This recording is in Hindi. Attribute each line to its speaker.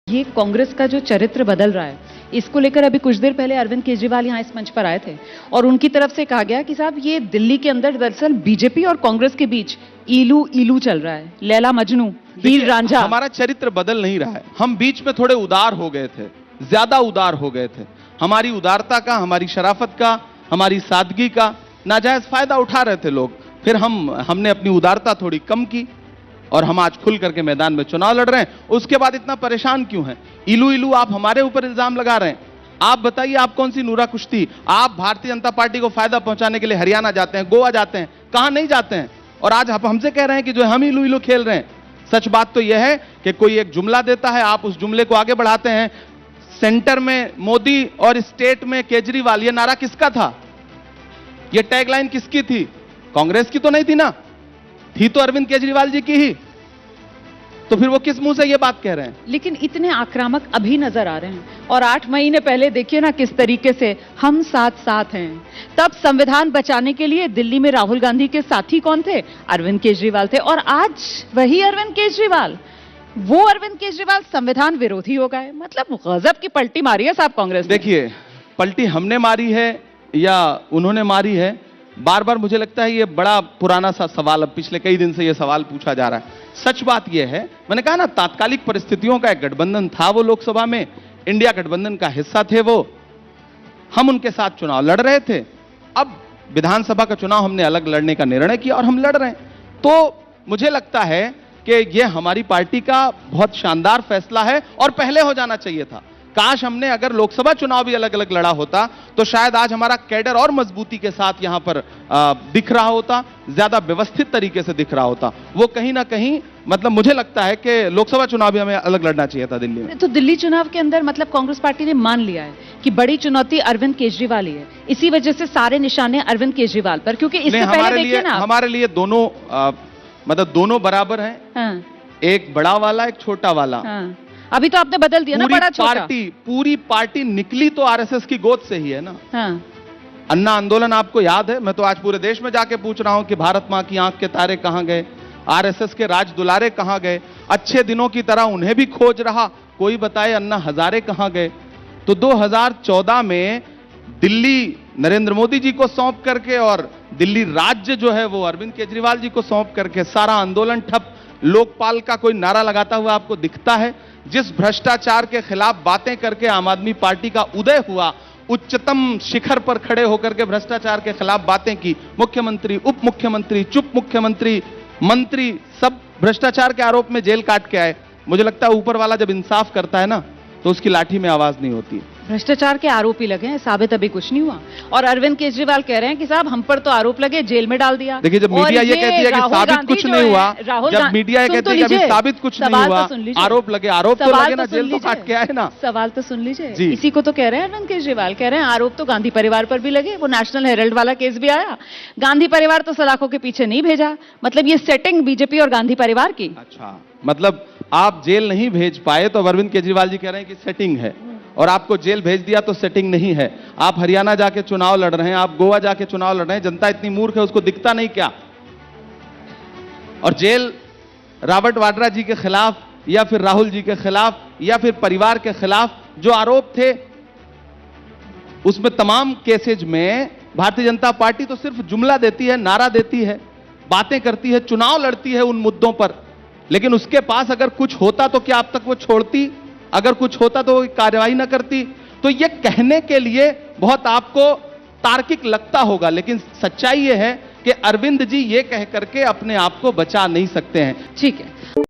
Speaker 1: ये कांग्रेस का जो चरित्र बदल रहा है, इसको लेकर अभी कुछ देर पहले अरविंद केजरीवाल यहाँ इस मंच पर आए थे और उनकी तरफ से कहा गया कि साहब ये दिल्ली के अंदर दरअसल बीजेपी और कांग्रेस के बीच ईलू ईलू चल रहा है, लैला मजनू, हीर रांझा।
Speaker 2: हमारा चरित्र बदल नहीं रहा है। हम बीच में थोड़े उदार हो गए थे, ज्यादा उदार हो गए थे। हमारी उदारता का, हमारी शराफत का, हमारी सादगी का नाजायज फायदा उठा रहे थे लोग। फिर हमने अपनी उदारता थोड़ी कम की और हम आज खुल करके मैदान में चुनाव लड़ रहे हैं। उसके बाद इतना परेशान क्यों हैं? इलू इलू आप हमारे ऊपर इल्जाम लगा रहे हैं। आप बताइए, आप कौन सी नूरा कुश्ती? आप भारतीय जनता पार्टी को फायदा पहुंचाने के लिए हरियाणा जाते हैं, गोवा जाते हैं, कहां नहीं जाते हैं? और आज आप हमसे कह रहे हैं कि जो हम इलू इलू खेल रहे हैं। सच बात तो यह है कि कोई एक जुमला देता है, आप उस जुमले को आगे बढ़ाते हैं। सेंटर में मोदी और स्टेट में केजरीवाल, यह नारा किसका था? यह टैगलाइन किसकी थी? कांग्रेस की तो नहीं थी ना, थी तो अरविंद केजरीवाल जी की ही। तो फिर वो किस मुंह से ये बात कह रहे हैं?
Speaker 1: लेकिन इतने आक्रामक अभी नजर आ रहे हैं और 8 महीने पहले देखिए ना किस तरीके से हम साथ साथ हैं। तब संविधान बचाने के लिए दिल्ली में राहुल गांधी के साथी कौन थे? अरविंद केजरीवाल थे। और आज वही अरविंद केजरीवाल, वो अरविंद केजरीवाल संविधान विरोधी हो गए। मतलब गजब की पलटी मारी है साहब कांग्रेस ने।
Speaker 2: देखिए, पलटी हमने मारी है या उन्होंने मारी है, बार बार मुझे लगता है ये बड़ा पुराना सा सवाल, अब पिछले कई दिन से ये सवाल पूछा जा रहा है। सच बात ये है, मैंने कहा ना, तात्कालिक परिस्थितियों का एक गठबंधन था वो लोकसभा में, इंडिया गठबंधन का हिस्सा थे वो, हम उनके साथ चुनाव लड़ रहे थे। अब विधानसभा का चुनाव हमने अलग लड़ने का निर्णय किया और हम लड़ रहे हैं। तो मुझे लगता है कि ये हमारी पार्टी का बहुत शानदार फैसला है और पहले हो जाना चाहिए था। काश हमने अगर लोकसभा चुनाव भी अलग अलग लड़ा होता तो शायद आज हमारा कैडर और मजबूती के साथ यहां पर दिख रहा होता, ज्यादा व्यवस्थित तरीके से दिख रहा होता। वो कहीं ना कहीं, मतलब मुझे लगता है कि लोकसभा चुनाव भी हमें अलग लड़ना चाहिए था दिल्ली में।
Speaker 1: तो दिल्ली चुनाव के अंदर मतलब कांग्रेस पार्टी ने मान लिया है कि बड़ी चुनौती अरविंद केजरीवाल ही है, इसी वजह से सारे निशाने अरविंद केजरीवाल पर। क्योंकि इससे पहले देखिए ना,
Speaker 2: हमारे लिए दोनों मतलब दोनों बराबर हैं।
Speaker 1: हाँ।
Speaker 2: एक बड़ा वाला, एक छोटा वाला।
Speaker 1: हाँ। अभी तो आपने बदल दिया ना, बड़ा छोटा।
Speaker 2: पूरी पार्टी निकली तो आरएसएस की गोद से ही है ना।
Speaker 1: हाँ।
Speaker 2: अन्ना आंदोलन आपको याद है? मैं तो आज पूरे देश में जाके पूछ रहा हूं कि भारत मां की आंख के तारे कहां गए, आरएसएस के राज दुलारे कहां गए? अच्छे दिनों की तरह उन्हें भी खोज रहा, कोई बताए अन्ना हजारे कहां गए? तो 2014 में दिल्ली नरेंद्र मोदी जी को सौंप करके और दिल्ली राज्य जो है वो अरविंद केजरीवाल जी को सौंप करके सारा आंदोलन ठप। लोकपाल का कोई नारा लगाता हुआ आपको दिखता है? जिस भ्रष्टाचार के खिलाफ बातें करके आम आदमी पार्टी का उदय हुआ, उच्चतम शिखर पर खड़े होकर के भ्रष्टाचार के खिलाफ बातें की, मुख्यमंत्री, उप मुख्यमंत्री, चुप मुख्यमंत्री, मंत्री सब भ्रष्टाचार के आरोप में जेल काट के आए। मुझे लगता है ऊपर वाला जब इंसाफ करता है ना तो उसकी लाठी में आवाज नहीं होती।
Speaker 1: भ्रष्टाचार के आरोपी लगे हैं, साबित अभी कुछ नहीं हुआ। और अरविंद केजरीवाल कह रहे हैं कि साहब हम पर तो आरोप लगे, जेल में डाल दिया।
Speaker 2: देखिए, जब मीडिया ये कहती है कि साबित कुछ नहीं हुआ, जब मीडिया ये कहती है कि अभी साबित कुछ नहीं हुआ, आरोप लगे, आरोप तो लगे ना, जेल तो काट के आए ना।
Speaker 1: सवाल तो सुन लीजिए, इसी को तो कह रहे हैं अरविंद केजरीवाल। कह रहे हैं आरोप तो गांधी परिवार पर भी लगे, वो नेशनल हेराल्ड वाला केस भी आया, गांधी परिवार तो सलाखों के पीछे नहीं भेजा। मतलब ये सेटिंग बीजेपी और गांधी परिवार की।
Speaker 2: अच्छा, मतलब आप जेल नहीं भेज पाए तो अरविंद केजरीवाल जी कह रहे हैं कि सेटिंग है, और आपको जेल भेज दिया तो सेटिंग नहीं है। आप हरियाणा जाके चुनाव लड़ रहे हैं, आप गोवा जाके चुनाव लड़ रहे हैं, जनता इतनी मूर्ख है उसको दिखता नहीं क्या? और जेल रॉबर्ट वाड्रा जी के खिलाफ या फिर राहुल जी के खिलाफ या फिर परिवार के खिलाफ जो आरोप थे, उसमें तमाम केसेज में भारतीय जनता पार्टी तो सिर्फ जुमला देती है, नारा देती है, बातें करती है, चुनाव लड़ती है उन मुद्दों पर, लेकिन उसके पास अगर कुछ होता तो क्या अब तक वो छोड़ती? अगर कुछ होता तो कार्रवाई ना करती? तो ये कहने के लिए बहुत आपको तार्किक लगता होगा, लेकिन सच्चाई ये है कि अरविंद जी ये कह करके अपने आप को बचा नहीं सकते हैं।
Speaker 1: ठीक है।